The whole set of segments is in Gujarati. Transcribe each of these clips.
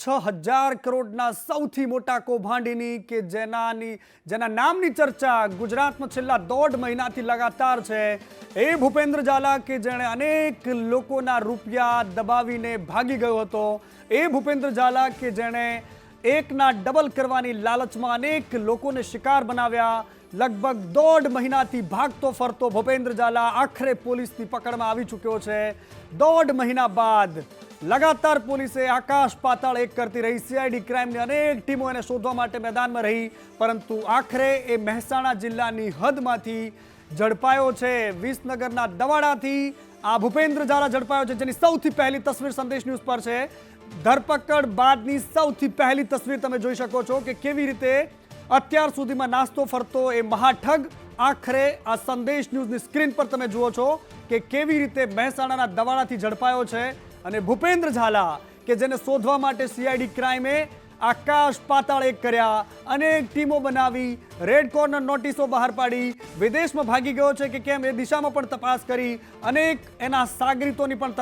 6,000 કરોડના સૌથી મોટા કૌભાંડીની કે જેના નામની ચર્ચા ગુજરાતમાં છેલ્લા 1.5 મહિનાથી લગાતાર છે એ ભૂપેન્દ્ર ઝાલા કે જેણે અનેક લોકોના રૂપિયા દબાવીને ભાગી ગયો હતો। એ ભૂપેન્દ્ર ઝાલા કે જેણે એકના ડબલ કરવાની લાલચમાં અનેક લોકોને શિકાર બનાવ્યા। लगभग 1.5 મહિનાથી ભાગતો ફરતો ભૂપેન્દ્ર ઝાલા આખરે પોલીસની પકડમાં આવી ચૂક્યો છે। 1.5 મહિના બાદ लगातार पुलिसे आकाश पाताल एक करती रही। सीआईडी क्राइम ने अनेक टीमों ने शोधवा माटे मैदान में रही, परंतु आखरे ए મહેસાણા જિલ્લાની હદમાંથી ઝડપાયો છે। વિસનગરના દવાડાથી આ ભૂપેન્દ્ર ઝાલા ઝડપાયો છે, જેની સૌથી પહેલી તસવીર સંદેશ ન્યૂઝ પર છે। ધરપકડ બાદની સૌથી પહેલી તસવીર તમે જોઈ શકો છો કે કેવી રીતે અત્યાર સુધીમાં નાસ્તો ફરતો એ મહાઠગ આખરે આ સંદેશ ન્યૂઝની સ્ક્રીન પર તમે જુઓ છો કે કેવી રીતે મહેસાણાના દવાડાથી ઝડપાયો છે। અને ભૂપેન્દ્ર ઝાલા કે જેને શોધવા માટે સીઆઈડી ક્રાઇમે આકાશ પાતાળ એક કર્યા, અનેક ટીમો બનાવી, રેડ કોર્નર નોટિસો બહાર પાડી, વિદેશમાં ભાગી ગયો છે કે કેમ એ દિશામાં પણ તપાસ કરી, અનેક એના સાગરીતોની પણ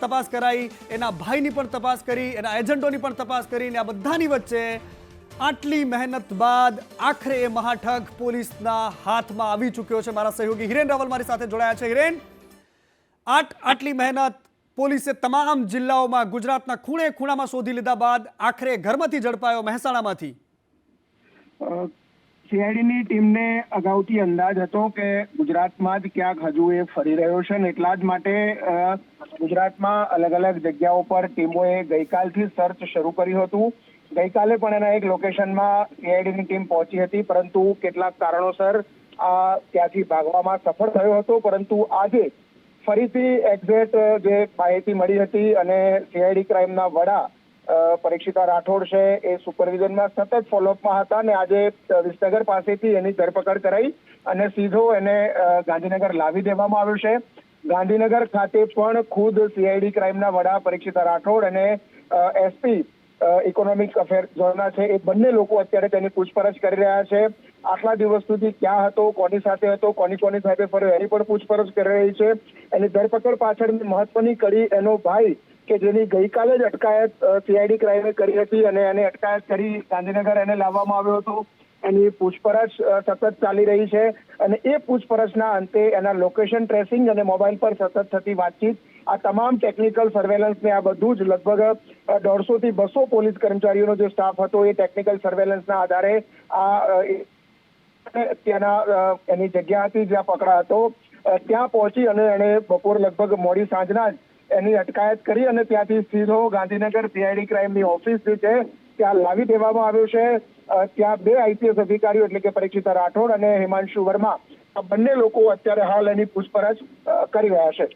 તપાસ કરાઈ, એના ભાઈની પણ તપાસ કરી, એના એજન્ટોની પણ તપાસ કરી, અને આ બધાની વચ્ચે આટલી મહેનત બાદ આખરે એ મહાઠગ પોલીસના હાથમાં આવી ચૂક્યો છે। મારા સહયોગી હિરેન રાવલ મારી સાથે જોડાયા છે। હિરેન, આટલી મહેનત પોલીસે તમામ જિલ્લાઓમાં ગુજરાતના ખૂણે ખૂણામાં શોધી લીધા બાદ આખરે ઘરમાંથી ઝડપાયો મહેસાણામાંથી। સીઆઈડીની ટીમને અગાઉથી અંદાજ હતો કે ગુજરાતમાં જ ક્યાંક હજુ એ ફરી રહ્યો છે, ને એટલા જ માટે ગુજરાતમાં અલગ અલગ જગ્યાઓ પર ટીમોએ ગઈકાલથી સર્ચ શરૂ કર્યું હતું। ગઈકાલે પણ એના એક લોકેશનમાં સીઆઈડીની ટીમ પહોંચી હતી, પરંતુ કેટલાક કારણોસર ત્યાંથી ભાગવામાં સફળ થયો હતો। પરંતુ આજે ફરીથી એક્ઝેક્ટ જે માહિતી મળી હતી અને સીઆઈડી ક્રાઇમના વડા પરીક્ષિતા રાઠોડ છે એ સુપરવિઝનમાં સતત ફોલોઅપમાં હતા, અને આજે વિસનગર પાસેથી એની ધરપકડ કરાઈ અને સીધો એને ગાંધીનગર લાવી દેવામાં આવ્યો છે। ગાંધીનગર ખાતે પણ ખુદ સીઆઈડી ક્રાઇમના વડા પરીક્ષિતા રાઠોડ અને એસપી ઇકોનોમિક અફેર ઝોનના છે એ બંને લોકો અત્યારે તેની પૂછપરછ કરી રહ્યા છે। આટલા દિવસ સુધી ક્યાં હતો, કોની સાથે હતો, કોની સાથે ફર્યો, એની પણ પૂછપરછ કરી રહી છે। એની ધરપકડ પાછળની મહત્વની કડી એનો ભાઈ કે જેની ગઈકાલે જ અટકાયત સીઆઈડી ક્રાઇમે કરી હતી અને એને અટકાયત કરી ગાંધીનગર એને લાવવામાં આવ્યો હતો। એની પૂછપરછ સતત ચાલી રહી છે અને એ પૂછપરછના અંતે એના લોકેશન ટ્રેસિંગ અને મોબાઈલ પર સતત થતી વાતચીત, આ તમામ ટેકનિકલ સર્વેલન્સને આ બધું જ લગભગ 150 થી 200 પોલીસ કર્મચારીઓનો જે સ્ટાફ હતો એ ટેકનિકલ સર્વેલન્સના આધારે આ ત્યાંના એની જગ્યા હતી જ્યાં પકડા હતો ત્યાં પહોંચી અને એણે બપોર લગભગ મોડી સાંજના જ એની અટકાયત કરી અને ત્યાંથી सीधो ગાંધીનગર સીઆઈડી ક્રાઇમની ઓફિસ જે છે ત્યાં લાવી દેવામાં આવ્યો છે। ત્યાં 2 આઈપીએસ અધિકારીઓ એટલે કે પરીક્ષિતા રાઠોડ અને હિમાંશુ વર્મા આ બંને લોકો અત્યારે હાલ એની પૂછપરછ કરી રહ્યા છે।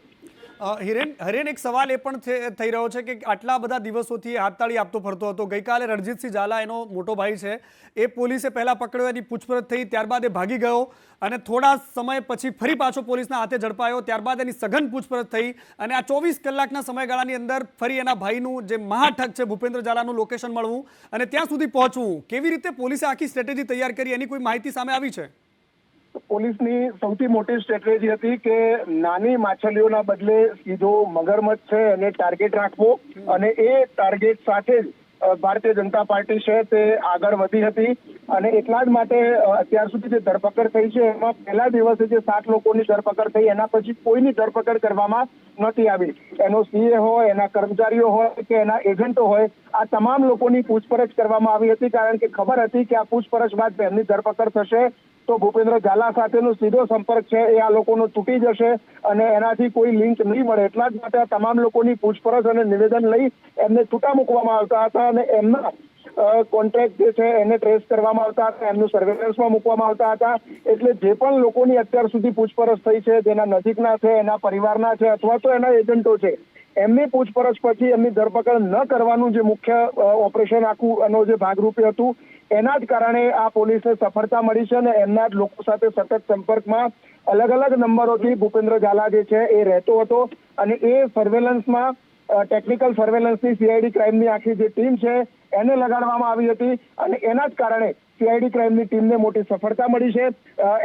હિરેન, એક સવાલ એ પણ થઈ રહ્યો છે કે આટલા બધા દિવસોથી હાથતાળી આપતો ફરતો હતો। ગઈકાલે રણજીતસિંહ ઝાલા એનો મોટો ભાઈ છે એ પોલીસે પહેલા પકડ્યો, એની પૂછપરછ થઈ, ત્યારબાદ એ ભાગી ગયો અને થોડા સમય પછી ફરી પાછો પોલીસના હાથે ઝડપાયો। ત્યારબાદ એની સઘન પૂછપરછ થઈ અને આ 24 કલાકના સમયગાળાની અંદર ફરી એના ભાઈનું જે મહાઠગ છે ભૂપેન્દ્ર ઝાલાનું લોકેશન મળવું અને ત્યાં સુધી પહોંચવું, કેવી રીતે પોલીસે આખી સ્ટ્રેટેજી તૈયાર કરી એની કોઈ માહિતી સામે આવી છે? પોલીસની સૌથી મોટી સ્ટ્રેટેજી હતી કે નાની માછલીઓના બદલે સીધો મગરમચ્છ છે એને ટાર્ગેટ રાખવો, અને એ ટાર્ગેટ સાથે જ ભારતીય જનતા પાર્ટી છે તે આગળ વધી હતી। અને એટલા જ માટે અત્યાર સુધી જે ધરપકડ થઈ છે એમાં પહેલા દિવસે જે 7 લોકોની ધરપકડ થઈ એના પછી કોઈની ધરપકડ કરવામાં નહોતી આવી। એનો સીએ હોય, એના કર્મચારીઓ હોય કે એના એજન્ટો હોય, આ તમામ લોકોની પૂછપરછ કરવામાં આવી હતી, કારણ કે ખબર હતી કે આ પૂછપરછ બાદ એમની ધરપકડ થશે તો ભૂપેન્દ્ર ઝાલા સાથેનો સીધો સંપર્ક છે એ આ લોકોનો તૂટી જશે અને એનાથી કોઈ લિંક નહીં મળે। એટલા જ માટે આ તમામ લોકોની પૂછપરછ અને નિવેદન લઈ એમને છૂટા મૂકવામાં આવતા હતા અને એમના કોન્ટ્રાક્ટ જે છે એને ટ્રેસ કરવામાં આવતા હતા, એમનું સર્વેલન્સમાં મૂકવામાં આવતા હતા। એટલે જે પણ લોકોની અત્યાર સુધી પૂછપરછ થઈ છે, જેના નજીકના છે, એના પરિવારના છે અથવા તો એના એજન્ટો છે, એમની પૂછપરછ પછી એમની ધરપકડ ન કરવાનું જે મુખ્ય ઓપરેશન આખું એનો જે ભાગરૂપે હતું એના જ કારણે આ પોલીસને સફળતા મળી છે અને એમના જ લોકો સાથે સતત સંપર્કમાં અલગ અલગ નંબરોથી ભૂપેન્દ્ર ઝાલા જે છે એ રહેતો હતો અને એ સર્વેલન્સમાં ટેકનિકલ સર્વેલન્સની સીઆઈડી ક્રાઇમની આખી જે ટીમ છે એને લગાડવામાં આવી હતી અને એના જ કારણે સીઆઈડી ક્રાઇમની ટીમને મોટી સફળતા મળી છે.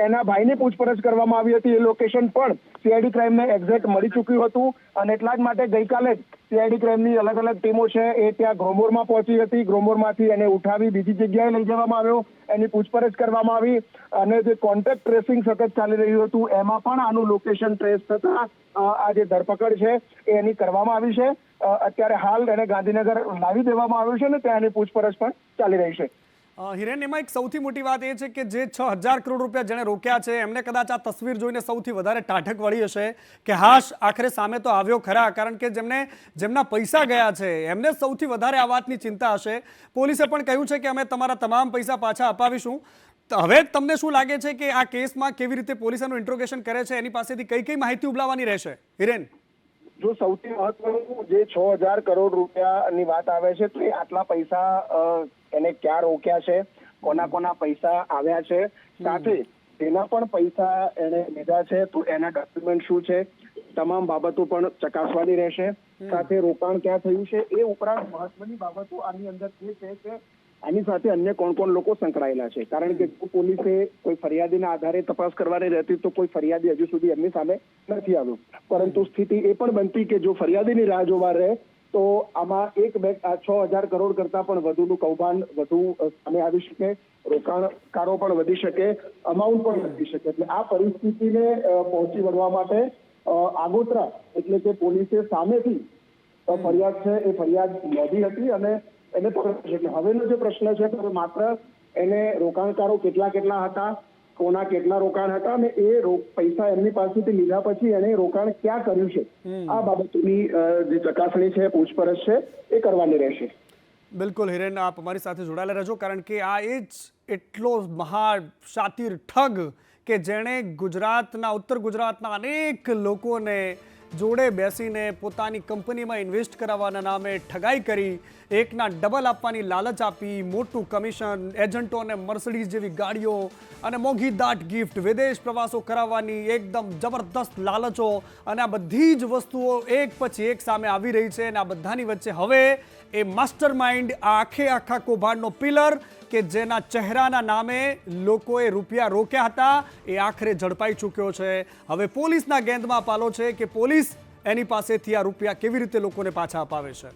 એના ભાઈની પૂછપરછ કરવામાં આવી હતી. એ લોકેશન પણ સીઆઈડી ક્રાઇમને એક્ઝેક્ટ મળી ચૂક્યું હતું અને એટલા જ માટે ગઈકાલે જ સીઆઈડી ક્રાઇમની અલગ અલગ ટીમો છે એ ત્યાં ગ્રોમોરમાં પહોંચી હતી. ગ્રોમોરમાંથી એને ઉઠાવી બીજી જગ્યાએ લઈ જવામાં આવ્યો. એની પૂછપરછ કરવામાં આવી અને જે કોન્ટેક્ટ ટ્રેસિંગ સતત ચાલી રહ્યું હતું એમાં પણ આનું લોકેશન ટ્રેસ થતા આ જે ધરપકડ છે એ એની કરવામાં આવી છે. અત્યારે હાલ એને ગાંધીનગર લાવી દેવામાં આવ્યું છે ને ત્યાં એની પૂછપરછ પણ ચાલી રહી છે. હિરેન, એમાં એક સૌથી મોટી વાત એ છે કે જે 6,000 કરોડ રૂપિયા જેણે રોક્યા છે એમને કદાચ આ તસવીર જોઈને સૌથી વધારે ટાઢક વળી હશે કે હાશ આખરે સામે તો આવ્યો ખરા, કારણ કે જેમના પૈસા ગયા છે એમને સૌથી વધારે આ વાતની ચિંતા હશે. પોલીસે પણ કહ્યું છે કે અમે તમારા તમામ પૈસા પાછા અપાવીશું. હવે તમને શું લાગે છે કે આ કેસમાં કેવી રીતે પોલીસ એનું ઇન્ટ્રોગેશન કરે છે, એની પાસેથી કઈ કઈ માહિતી ઉબલાવવાની રહેશે? હિરેન, જો સૌથી મહત્વનું જે 6,000 કરોડ રૂપિયાની વાત આવે છે તો એ આટલા પૈસા એને ક્યાં રોક્યા છે, કોના પૈસા આવ્યા છે, સાથે તેના પણ પૈસા એને લીધા છે તો એના ડોક્યુમેન્ટ શું છે, તમામ બાબતો પણ ચકાસવાની રહેશે. સાથે રોકાણ ક્યાં થયું છે એ ઉપરાંત મહત્વની બાબતો આની અંદર એ છે કે આની સાથે અન્ય કોણ લોકો સંકળાયેલા છે. કારણ કે પોલીસે કોઈ ફરિયાદીના આધારે તપાસ કરવાની રહેતી તો કોઈ ફરિયાદી હજુ સુધી એમની સામે નથી આવ્યું, પરંતુ સ્થિતિ એ પણ બનતી કે જો ફરિયાદીની રાહ જોવા રહે તો આમાં 6,000 કરોડ કરતા પણ વધુનું કૌભાંડ વધુ સામે આવી શકે, રોકાણકારો પણ વધી શકે, અમાઉન્ટ પણ વધી શકે. એટલે આ પરિસ્થિતિને પહોંચી વળવા માટે આગોતરા એટલે કે પોલીસે સામેથી ફરિયાદ છે એ ફરિયાદ નોંધી હતી અને એને પકડ્યો છે. એટલે હવેનો જે પ્રશ્ન છે તો માત્ર એને રોકાણકારો કેટલા હતા, કોના કેટલા રોકાણ હતા અને એ પૈસા એમની પાસેથી લીધા પછી એને રોકાણ ક્યાં કર્યું છે આ બાબતોની જે ચકાસણી છે, પૂછપરછ છે એ કરવાની રહેશે. બિલકુલ હિરેન, આપ અમારી સાથે જોડાયેલા રહેજો, કારણ કે આ એ જ એટલો મહાશાતિર ઠગ કે જેણે ઉત્તર ગુજરાતના અનેક લોકોને જોડે બેસીને પોતાની કંપનીમાં ઇન્વેસ્ટ કરાવવાના નામે ઠગાઈ કરી, એકના ડબલ આપવાની લાલચ આપી, મોટું કમિશન, એજન્ટોને મર્સિડીઝ જેવી ગાડીઓ અને મોંઘીદાટ ગિફ્ટ, વિદેશ પ્રવાસો કરાવવાની એકદમ જબરદસ્ત લાલચો, અને આ બધી જ વસ્તુઓ એક પછી એક સામે આવી રહી છે. અને આ બધાની વચ્ચે હવે એ માસ્ટર માઇન્ડ, આ આખા કૌભાંડનો પિલર કે જેના ચહેરાના નામે લોકોએ રૂપિયા રોક્યા હતા એ આખરે ઝડપાઈ ચૂક્યો છે. હવે પોલીસના ગેંદમાં પાલો છે કે પોલીસ એની પાસેથી આ રૂપિયા કેવી રીતે લોકોને પાછા અપાવે છે.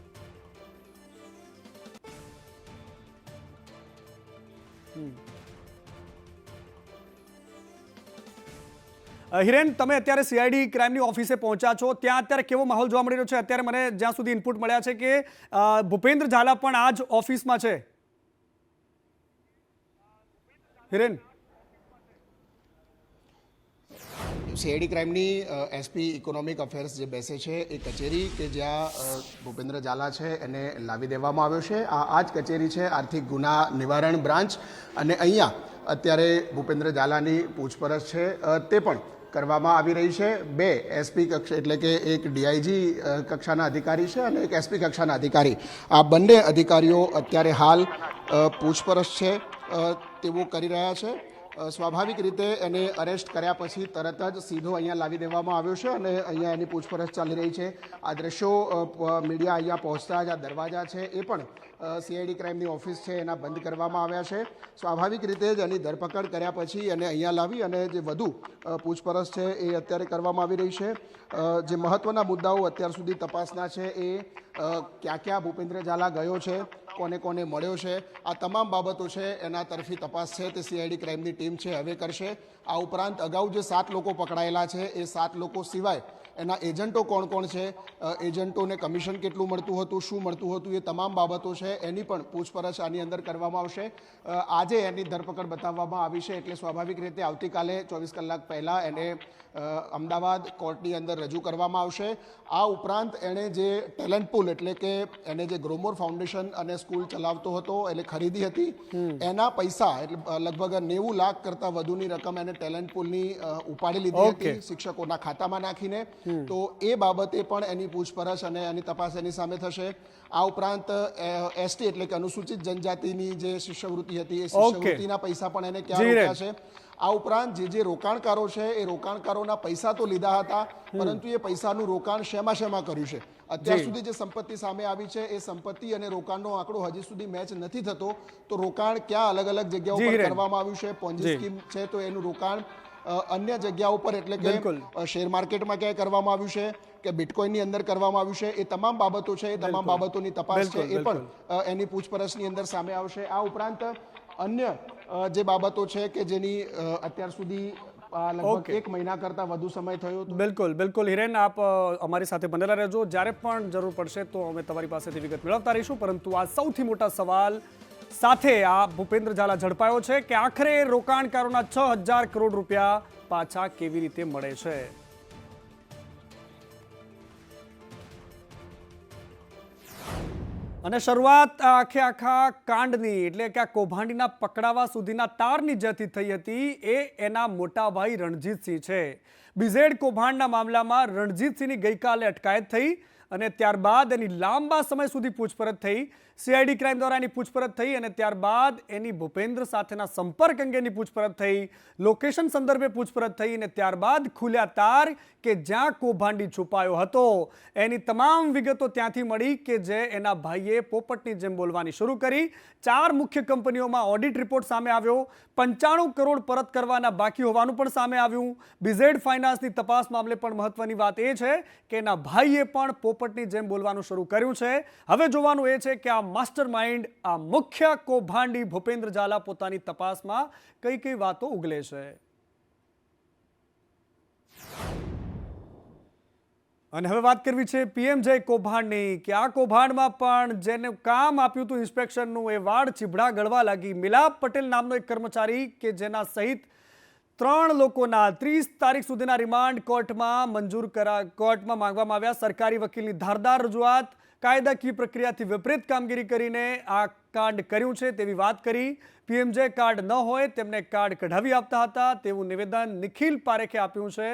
હિરેન, તમે અત્યારે સીઆઈડી ક્રાઇમની ઓફિસે પહોંચ્યા છો, ત્યાં અત્યારે કેવો માહોલ જોવા મળી રહ્યો છે? અત્યારે મને જ્યાં સુધી ઇનપુટ મળ્યા છે કે ભૂપેન્દ્ર ઝાલા પણ આ જ ઓફિસમાં છે. હિરેન, સીઆઈડી ક્રાઇમની એસપી ઇકોનોમિક અફેર્સ જે બેસે છે એ કચેરી કે જ્યાં ભૂપેન્દ્ર ઝાલા છે એને લાવી દેવામાં આવ્યો છે. આ જ કચેરી છે આર્થિક ગુના નિવારણ બ્રાન્ચ, અને અહીંયા અત્યારે ભૂપેન્દ્ર ઝાલાની પૂછપરછ છે તે પણ કરવામાં આવી રહી છે. 2 એસપી કક્ષા એટલે કે એક ડીઆઈજી કક્ષાના અધિકારી છે અને એક એસપી કક્ષાના અધિકારી, આ બંને અધિકારીઓ અત્યારે હાલ પૂછપરછ છે તેઓ કરી રહ્યા છે. સ્વાભાવિક રીતે એને અરેસ્ટ કર્યા પછી તરત જ સીધો અહીંયા લાવી દેવામાં આવ્યો છે અને અહીંયા એની પૂછપરછ ચાલી રહી છે. આ દ્રશ્યો મીડિયા અહીંયા પહોંચતા જ આ દરવાજા છે એ પણ સીઆઈડી ક્રાઇમની ઓફિસ છે એના બંધ કરવામાં આવ્યા છે. સ્વાભાવિક રીતે જ એની ધરપકડ કર્યા પછી એને અહીંયા લાવી અને જે વધુ પૂછપરછ છે એ અત્યારે કરવામાં આવી રહી છે. જે મહત્વના મુદ્દાઓ અત્યાર સુધી તપાસના છે એ ક્યાં ભૂપેન્દ્ર ઝાલા ગયો છે, કોને મળ્યો છે, આ તમામ બાબતો છે એના તરફી તપાસ છે તે સીઆઈડી ક્રાઇમની ટીમ છે હવે કરશે. આ ઉપરાંત અગાઉ જે 7 લોકો પકડાયેલા છે એ 7 લોકો સિવાય એના એજન્ટો કોણ છે, એજન્ટોને કમિશન કેટલું મળતું હતું, શું મળતું હતું, એ તમામ બાબતો છે એની પણ પૂછપરછ આની અંદર કરવામાં આવશે. આજે એની ધરપકડ બતાવવામાં આવી છે એટલે સ્વાભાવિક રીતે આવતીકાલે 24 કલાક પહેલાં એને અમદાવાદ કોર્ટની અંદર રજૂ કરવામાં આવશે. આ ઉપરાંત એણે જે ટેલેન્ટ પુલ એટલે કે એને જે ગ્રોમોર ફાઉન્ડેશન અને સ્કૂલ ચલાવતો હતો એટલે ખરીદી હતી એના પૈસા એટલે લગભગ 90 લાખ કરતાં વધુની રકમ એને ટેલેન્ટ પુલની ઉપાડી લીધી હતી શિક્ષકોના ખાતામાં નાખીને. તો એ બાબતે પણ એની પૂછપરછ અને એની તપાસ એની સામે થશે. આ ઉપરાંત એસટી એટલે કે અનુસૂચિત જનજાતિની જે શિષ્યવૃત્તિ હતી એ શિષ્યવૃત્તિના પૈસા પણ એને ક્યાં રોક્યા છે. આ ઉપરાંત જે રોકાણકારો છે એ રોકાણકારોના પૈસા તો લીધા હતા પરંતુ એ પૈસાનું રોકાણ શેમાં કર્યું છે અત્યાર જી. સુધી જે સંપત્તિ સામે આવી છે એ સંપત્તિ અને રોકાણનો આંકડો હજી સુધી મેચ નથી થતો. તો રોકાણ ક્યાં અલગ અલગ જગ્યાઓ જી, પર હિરેન. કરવામાં આવ્યું છે, પોન્જી જી. સ્કીમ છે તો એનું રોકાણ અન્ય જગ્યાઓ પર એટલે કે બિલકુલ. શેર માર્કેટમાં ક્યાંય કરવામાં આવ્યું છે કે બિટકોઇનની અંદર કરવામાં આવ્યું છે, એ તમામ બાબતો છે, એ તમામ બિલકુલ. બાબતોની તપાસ છે, બિલકુલ, એ પણ એની પૂછપરછની અંદર સામે આવશે. આ ઉપરાંત અન્ય જે બાબતો છે કે જેની અત્યાર સુધી લગભગ ઓકે. 1 મહિના કરતા વધુ સમય થયો હતો. બિલકુલ બિલકુલ હિરેન, આપ અમારી સાથે બનેલા રહેજો. જ્યારે પણ જરૂર પડશે તો અમે તમારી પાસેથી વિગત મેળવતા રહીશું. પરંતુ આ સૌથી મોટા સવાલ સાથે આ ભૂપેન્દ્ર ઝાલા ઝડપાયો છે કે આખરે રોકાણકારોના 6,000 કરોડ રૂપિયા પાછા કેવી રીતે મળે છે. અને શરૂઆત આખા કાંડની એટલે કે આ કૌભાંડીના પકડાવા સુધીના તારની જ્યાંથી થઈ હતી એ એના મોટા ભાઈ રણજીતસિંહ છે. બીઝેડ કૌભાંડના મામલામાં રણજીતસિંહની ગઈકાલે અટકાયત થઈ અને ત્યારબાદ એની લાંબા સમય સુધી પૂછપરછ થઈ. સીઆઈડી ક્રાઇમ દ્વારા એની પૂછપરછ થઈ અને ત્યારબાદ એની ભૂપેન્દ્ર સાથેના સંપર્ક અંગેની પૂછપરછ થઈ, લોકેશન સંદર્ભે પૂછપરછ થઈ અને ત્યારબાદ ખુલ્યા તાર કે જ્યાં કૌભાંડી છુપાયો હતો એની તમામ વિગતો ત્યાંથી મળી કે જે એના ભાઈએ પોપટની જેમ બોલવાની શરૂ કરી. 4 મુખ્ય કંપનીઓમાં ઓડિટ રિપોર્ટ સામે આવ્યો, 95 કરોડ પરત કરવાના બાકી હોવાનું પણ સામે આવ્યું. બીઝેડ ફાઇનાન્સની તપાસ મામલે પણ મહત્વની વાત એ છે કે એના ભાઈએ પણ પોપટની જેમ બોલવાનું શરૂ કર્યું છે. હવે જોવાનું એ છે કે આ માસ્ટર માઇન્ડ, આ મુખ્ય કૌભાંડી ભૂપેન્દ્ર ઝાલા પોતાની તપાસમાં કઈ કઈ વાતો ઉગલે છે. અને હવે વાત કરવી છે પીએમજે કૌભાંડની કે આ કૌભાંડમાં પણ જેને કામ આપ્યું હતું ઇન્સ્પેક્શનનું એ વાડ ચીભડા ગળવા લાગી. મિલાપ પટેલ નામનો એક કર્મચારી કે જેના સહિત 3 લોકોના 30 તારીખ સુધીના રિમાન્ડ કોર્ટમાં માંગવામાં આવ્યા. સરકારી વકીલની ધારદાર રજૂઆત, કાયદાકીય પ્રક્રિયાથી વિપરીત કામગીરી કરીને આ કાર્ડ કર્યું છે તેવી વાત કરી. પીએમજે કાર્ડ ન હોય તેમને કાર્ડ કઢાવી આપતા હતા તેવું નિવેદન નિખિલ પારેખે આપ્યું છે.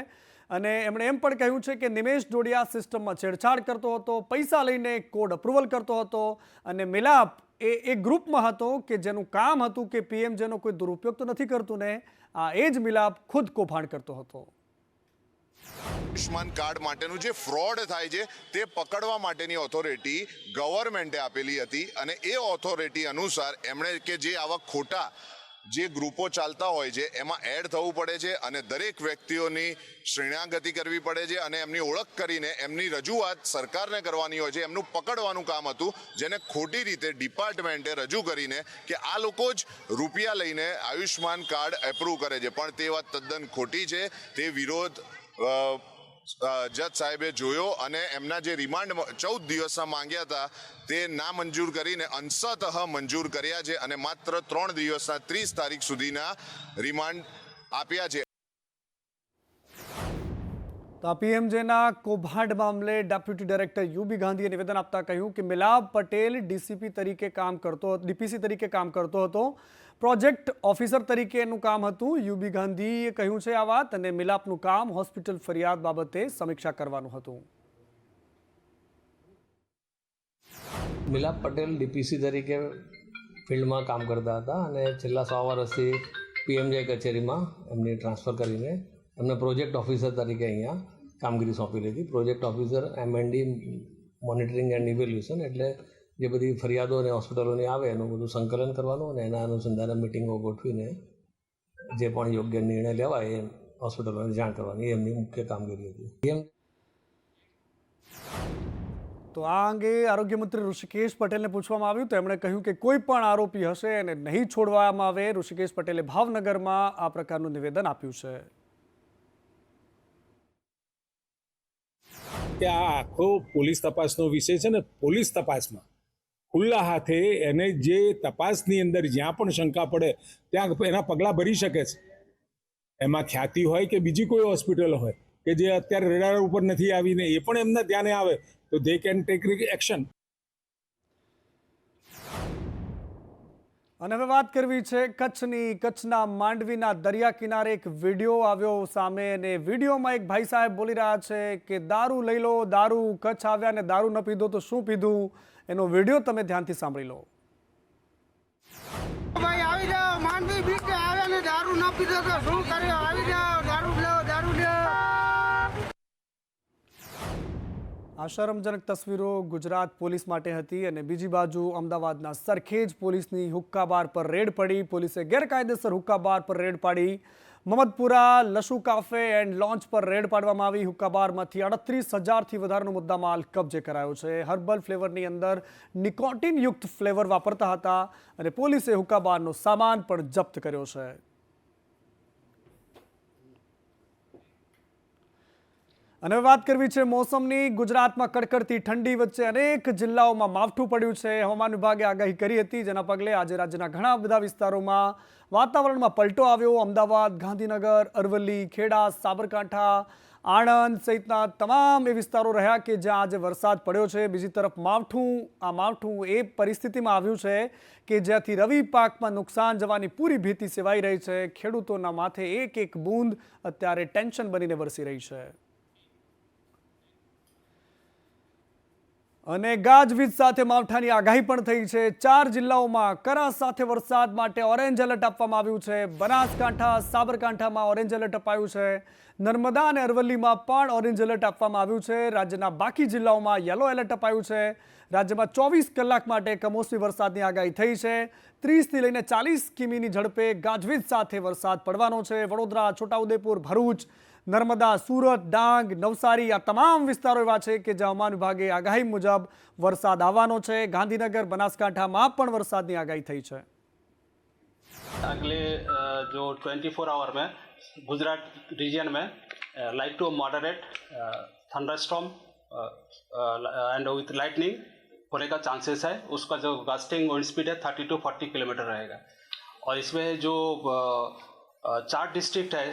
અને એમણે એમ પણ કહ્યું છે કે નિમેશ જોડિયા સિસ્ટમમાં છેડછાડ કરતો હતો, પૈસા લઈને કોડ અપ્રુવલ કરતો હતો અને મિલાપ એ ગ્રુપમાં હતો કે જેનું કામ હતું કે પીએમજેનો કોઈ દુરુપયોગ તો નથી કરતું ને, આ એ જ મિલાપ ખુદ કૌભાંડ કરતો હતો. આયુષ્માન કાર્ડ માટેનું જે ફ્રોડ થાય છે તે પકડવા માટેની ઓથોરિટી ગવર્મેન્ટે આપેલી હતી અને એ ઓથોરિટી અનુસાર એમણે કે જે આવા ખોટા જે ગ્રુપો ચાલતા હોય છે એમાં એડ થવું પડે છે અને દરેક વ્યક્તિઓની શ્રેણાગતિ કરવી પડે છે અને એમની ઓળખ કરીને એમની રજૂઆત સરકારને કરવાની હોય છે. એમનું પકડવાનું કામ હતું જેને ખોટી રીતે ડિપાર્ટમેન્ટે રજૂ કરીને કે આ લોકો જ રૂપિયા લઈને આયુષ્માન કાર્ડ એપ્રૂવ કરે છે, પણ તે વાત તદ્દન ખોટી છે. તે વિરોધ જજ સાહેબે જોયો અને એમના જે રિમાન્ડ 14 દિવસના માંગ્યા હતા તે ના મંજૂર કરીને અંશતઃ મંજૂર કર્યા છે અને માત્ર 3 દિવસના 30 તારીખ સુધીના રિમાન્ડ આપ્યા છે. તો પીએમજેના કૌભાંડ મામલે ડેપ્યુટી ડાયરેક્ટર યુબી ગાંધીએ નિવેદન આપતા કહ્યું કે મિલાપ પટેલ ડીસીપી તરીકે કામ કરતો હતો, ડીપીસી તરીકે કામ કરતો હતો, પ્રોજેક્ટ ઓફિસર તરીકે એનું કામ હતું. યુબી ગાંધીએ કહ્યું છે આ વાત અને મિલાપનું કામ હોસ્પિટલ ફરિયાદ બાબતે સમીક્ષા કરવાનું હતું. મિલાપ પટેલ ડીપીસી તરીકે ફિલ્ડમાં કામ કરતા હતા અને છેલ્લા 100 વર્ષથી પીએમજે કચેરીમાં એમની ટ્રાન્સફર કરીને એમને પ્રોજેક્ટ ઓફિસર તરીકે અહીંયા કામગીરી સોંપી લીધી. Project officer M&D monitoring and evaluation એટલે જે બધી ફરિયાદો અને હોસ્પિટલોની આવે એનું બધું સંકલન કરવાનું અને એના અનુસંધાને મિટિંગો ગોઠવીને જે પણ યોગ્ય નિર્ણય લેવાય એ હોસ્પિટલોને જાણ કરવાની એમની મુખ્ય કામગીરી હતી. તો આ અંગે આરોગ્ય મંત્રી ઋષિકેશ પટેલને પૂછવામાં આવ્યું તો એમણે કહ્યું કે કોઈ પણ આરોપી હશે અને નહીં છોડવામાં આવે. ઋષિકેશ પટેલે ભાવનગરમાં આ પ્રકારનું નિવેદન આપ્યું છે. કે આ આખો પોલીસ તપાસનો વિષય છે ને, પોલીસ તપાસમાં ખુલ્લા હાથે એને જે તપાસની અંદર જ્યાં પણ શંકા પડે ત્યાં એના પગલાં ભરી શકે છે. એમાં ખ્યાતિ હોય કે બીજી કોઈ હોસ્પિટલ હોય કે જે અત્યારે રેડાર ઉપર નથી આવીને એ પણ એમના ધ્યાને આવે તો દે કેન ટેક એક્શન. અને હવે વાત કરવી છે કચ્છના માંડવીના દરિયા કિનારે એક વિડીયો આવ્યો સામે અને વિડીયોમાં એક ભાઈ સાહેબ બોલી રહ્યા છે કે દારૂ લઈ લો, દારૂ કચ્છ આવ્યા ને દારૂ ન પીધો તો શું પીધું. એનો વિડીયો તમે ધ્યાનથી સાંભળી લો. ભાઈ આવી જાઓ, માંડવી બીચ આવ્યા ને દારૂ ન પીધો તો શું કર્યો, આવી જાઓ, દારૂ લો, દારૂ લો. આશરમજનક તસવીરો ગુજરાત પોલીસ માટે હતી અને બીજી બાજુ અમદાવાદના સરખેજ પોલીસની હુક્કા બાર પર રેડ પડી. પોલીસે ગેરકાયદેસર હુક્કા બાર પર રેડ પાડી. મમદપુરા લશુ કાફે એન્ડ લોન્ચ પર રેડ પાડવામાં આવી. હુક્કા બારમાંથી 38,000થી વધારેનો મુદ્દામાલ કબજે કરાયો છે. હર્બલ ફ્લેવરની અંદર નિકોટિન યુક્ત ફ્લેવર વાપરતા હતા અને પોલીસે હુક્કા બારનો સામાન પણ જપ્ત કર્યો છે. અને વાત કરવી છે મોસમની. ગુજરાતમાં કડકડતી ઠંડી વચ્ચે અનેક જિલ્લાઓમાં માવઠું પડ્યું છે. હવામાન વિભાગે આગાહી કરી હતી, જેના પગલે આજે રાજ્યના ઘણા બધા વિસ્તારોમાં વાતાવરણમાં પલટો આવ્યો. અમદાવાદ, ગાંધીનગર, અરવલ્લી, ખેડા, સાબરકાંઠા, આણંદ સહિતના તમામ એ વિસ્તારો રહ્યા કે જ્યાં આજે વરસાદ પડ્યો છે. બીજી તરફ માવઠું એ પરિસ્થિતિમાં આવ્યું છે કે જ્યાંથી રવિ પાકમાં નુકસાન જવાની પૂરી ભીતિ સેવાઈ રહી છે. ખેડૂતોના માથે એક એક બૂંદ અત્યારે ટેન્શન બનીને વરસી રહી છે. અને ગાજવીજ સાથે માવઠાની આગાહી પણ થઈ છે. 4 જિલ્લાઓમાં કરા સાથે વરસાદ માટે ઓરેન્જ એલર્ટ આપવામાં આવ્યું છે. બનાસકાંઠા, સાબરકાંઠામાં ઓરેન્જ એલર્ટ અપાયું છે. નર્મદા અને અરવલ્લીમાં પણ ઓરેન્જ એલર્ટ આપવામાં આવ્યું છે. રાજ્યના બાકી જિલ્લાઓમાં યલો એલર્ટ અપાયું છે. રાજ્યમાં 24 કલાક માટે કમોસમી વરસાદની આગાહી થઈ છે. 30થી લઈને 40 કિમીની ઝડપે ગાજવીજ સાથે વરસાદ પડવાનો છે. વડોદરા, છોટાઉદેપુર, ભરૂચ, નર્મદા, સુરત, ડાંગ, નવસારી આ તમામ વિસ્તારો એવા છે કે જ્યાં હવામાન વિભાગે આગાહી મુજબ વરસાદ આવવાનો છે. ગાંધીનગર, બનાસકાંઠામાં પણ વરસાદની આગાહી થઈ છે. अगले जो 24 आवर में गुजरात रीजन में light to moderate thunderstorm and with lightning होने का चांसेस है. उसका जो गस्टिंग विंड स्पीड है 30 to 40 किलोमीटर रहेगा. और इसमें जो 4 डिस्ट्रिक्ट है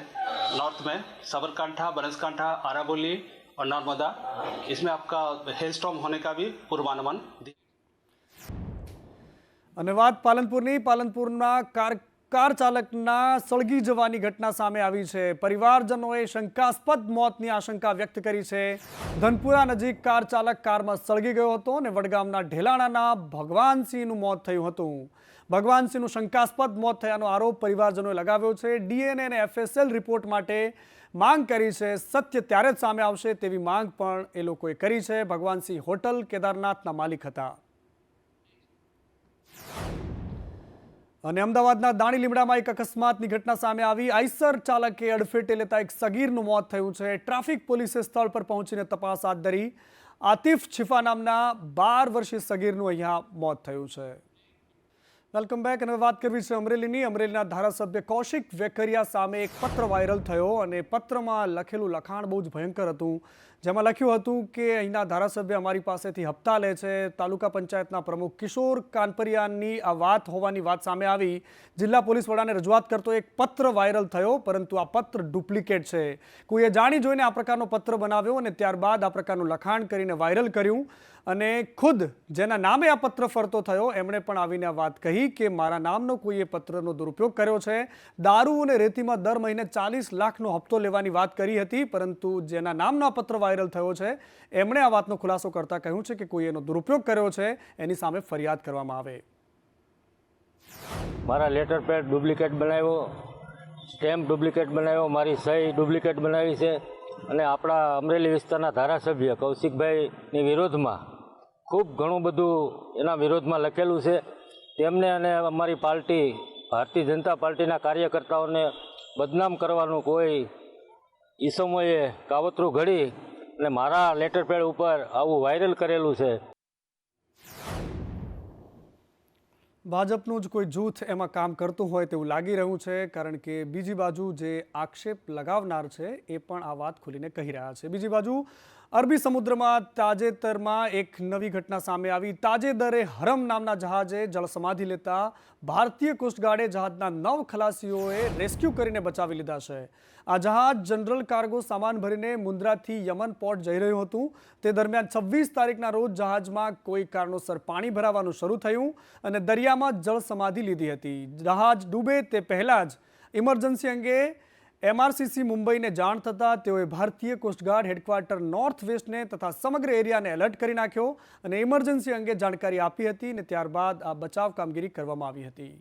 नॉर्थ में, साबरकांठा, बनासकांठा, अरावली और नर्मदा, इसमें आपका हेल स्टॉर्म होने का भी पूर्वानुमान. અને વાત પાલનપુરની. પાલનપુરના કાર ચાલકના સળગી જવાની ઘટના સામે આવી છે. પરિવારજનોએ શંકાસ્પદ મોતની આશંકા વ્યક્ત કરી છે. ધનપુરા નજીક કાર ચાલક કારમાં સળગી ગયો હતો અને વડગામના ઢેલાણાના ભગવાનસિંહનું મોત થયું હતું. ભગવાનસિંહનું શંકાસ્પદ મોત થયાનો આરોપ પરિવારજનોએ લગાવ્યો છે. DNA અને FSL રિપોર્ટ માટે માંગ કરી છે. સત્ય ત્યારે જ સામે આવશે તેવી માંગ પણ એ લોકોએ કરી છે. ભગવાનસિંહ હોટલ કેદારનાથના માલિક હતા. અને અમદાવાદના દાણી લીમડામાં એક અકસ્માતની ઘટના સામે આવી. આઈસર ચાલકે અડફેટે લેતા એક સગીરનું મોત થયું છે. ટ્રાફિક પોલીસે સ્થળ પર પહોંચીને તપાસ હાથ ધરી. આતિફ છિફા નામના 12 વર્ષીય સગીરનું અહીંયા મોત થયું છે. Welcome back. અને વાત કરવી છે અમરેલીની. અમરેલીના ધારાસભ્ય કૌશિક વેકરિયા સામે એક પત્ર વાયરલ થયો અને પત્રમાં લખેલું લખાણ બહુ જ ભયંકર હતું. જેમાં લખ્યું હતું કે અહીંના ધારાસભ્ય અમારી પાસેથી હપ્તા લે છે. તાલુકા પંચાયતના પ્રમુખ કિશોર કાનપરિયાની આ વાત હોવાની વાત સામે આવી. જિલ્લા પોલીસ વડાને રજૂઆત કરતો એક પત્ર વાયરલ થયો, પરંતુ આ પત્ર ડુપ્લિકેટ છે. કોઈએ જાણી જોઈને આ પ્રકારનો પત્ર બનાવ્યો અને ત્યારબાદ આ પ્રકારનું લખાણ કરીને વાયરલ કર્યું. અને ખુદ જેના નામે આ પત્ર ફરતો થયો એમણે પણ આવીને આ વાત કહી કે મારા નામનો કોઈએ પત્રનો દુરુપયોગ કર્યો છે. દારૂ અને રેતીમાં દર મહિને 40 લાખનો હપ્તો લેવાની વાત કરી હતી, પરંતુ જેના નામનો આ પત્ર વાયરલ થયો છે એમણે આ વાતનો ખુલાસો કરતા કહ્યું છે કે કોઈ એનો દુરુપયોગ કર્યો છે, એની સામે ફરિયાદ કરવામાં આવે. મારા લેટર પેડ ડુપ્લિકેટ બનાવ્યો, સ્ટેમ્પ ડુપ્લિકેટ બનાવ્યો, મારી સહી ડુપ્લિકેટ બનાવી છે. અને આપણા અમરેલી વિસ્તારના ધારાસભ્ય કૌશિકભાઈની વિરોધમાં ખૂબ ઘણું બધું એના વિરોધમાં લખેલું છે. તેમને અને અમારી પાર્ટી ભારતીય જનતા પાર્ટીના કાર્યકર્તાઓને બદનામ કરવાનું કોઈ ઈસમોએ કાવતરું ઘડી અને મારા લેટર પેડ ઉપર આવું વાયરલ કરેલું છે. ભાજપનું જ કોઈ જૂથ એમાં કામ કરતું હોય તેવું લાગી રહ્યું છે, કારણ કે બીજી બાજુ જે આક્ષેપ લગાવનાર છે એ પણ આ વાત ખુલીને કહી રહ્યા છે. બીજી બાજુ અરબી સમુદ્રમાં તાજેતરમાં એક નવી ઘટના સામે આવી. તાજેતરે હરમ નામના જહાજે જળસમાધિ લેતા ભારતીય કોસ્ટગાર્ડે જહાજના 9 ખલાસીઓએ રેસ્ક્યુ કરીને બચાવી લીધા છે. આ જહાજ જનરલ કાર્ગો સામાન ભરીને મુન્દ્રાથી યમન પોર્ટ જઈ રહ્યું હતું. તે દરમિયાન 26 તારીખના રોજ જહાજમાં કોઈ કારણોસર પાણી ભરાવાનું શરૂ થયું અને દરિયામાં જળસમાધિ લીધી હતી. જહાજ ડૂબે તે પહેલાં જ ઇમરજન્સી અંગે MRCC મુંબઈને જાણ થતાં તેઓએ ભારતીય કોસ્ટગાર્ડ હેડક્વાર્ટર નોર્થ વેસ્ટને તથા સમગ્ર એરિયાને એલર્ટ કરી નાખ્યો અને ઇમરજન્સી અંગે જાણકારી આપી હતી અને ત્યારબાદ આ બચાવ કામગીરી કરવામાં આવી હતી.